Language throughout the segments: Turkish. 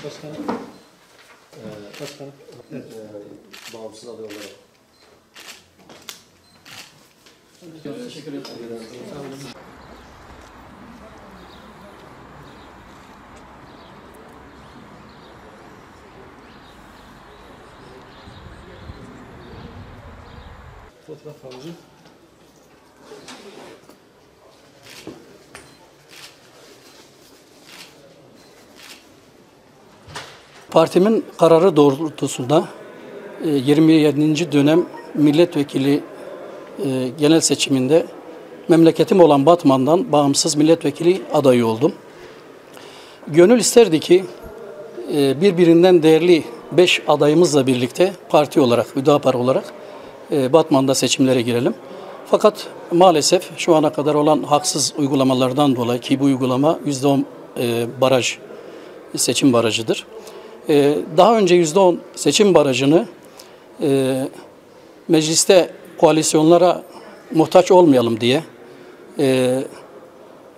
Başkanım. Başkanım. Evet. Bağımsız aday olarak. Teşekkür ederim. Sağ olun. Fotoğraf alıcı. Partimin kararı doğrultusunda 27. dönem milletvekili genel seçiminde memleketim olan Batman'dan bağımsız milletvekili adayı oldum. Gönül isterdi ki birbirinden değerli 5 adayımızla birlikte parti olarak, Hüdapar olarak Batman'da seçimlere girelim. Fakat maalesef şu ana kadar olan haksız uygulamalardan dolayı ki bu uygulama %10 baraj, seçim barajıdır. Daha önce %10 seçim barajını mecliste koalisyonlara muhtaç olmayalım diye,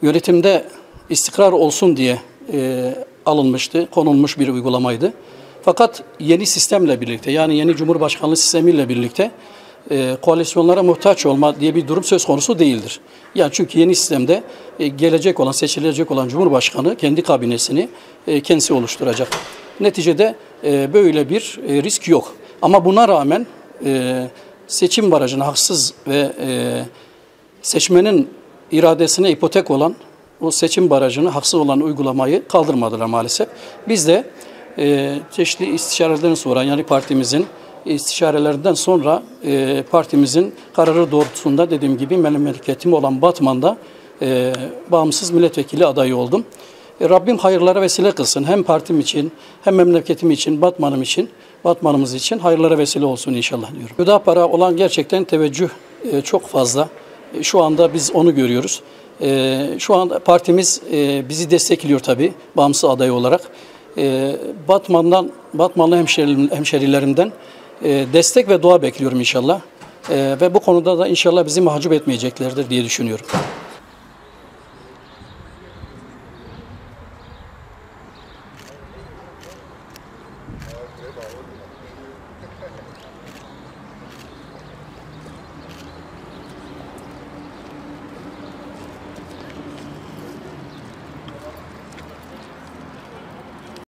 yönetimde istikrar olsun diye alınmıştı, konulmuş bir uygulamaydı. Fakat yeni sistemle birlikte, yani yeni Cumhurbaşkanlığı sistemiyle birlikte koalisyonlara muhtaç olma diye bir durum söz konusu değildir. Yani çünkü yeni sistemde gelecek olan, seçilecek olan Cumhurbaşkanı kendi kabinesini kendisi oluşturacak. Neticede böyle bir risk yok. Ama buna rağmen seçim barajını haksız ve seçmenin iradesine ipotek olan o seçim barajını haksız olan uygulamayı kaldırmadılar maalesef. Biz de çeşitli istişarelerden sonra, yani partimizin istişarelerinden sonra partimizin kararı doğrultusunda dediğim gibi memleketim olan Batman'da bağımsız milletvekili adayı oldum. Rabbim hayırlara vesile kılsın. Hem partim için, hem memleketim için, Batman'ım için, Batman'ımız için hayırlara vesile olsun inşallah diyorum. Hüdapar'a olan gerçekten teveccüh çok fazla. Şu anda biz onu görüyoruz. Şu anda partimiz bizi destekliyor tabii bağımsız aday olarak. Batmanlı hemşerilerimden destek ve dua bekliyorum inşallah. Ve bu konuda da inşallah bizi mahcup etmeyeceklerdir diye düşünüyorum.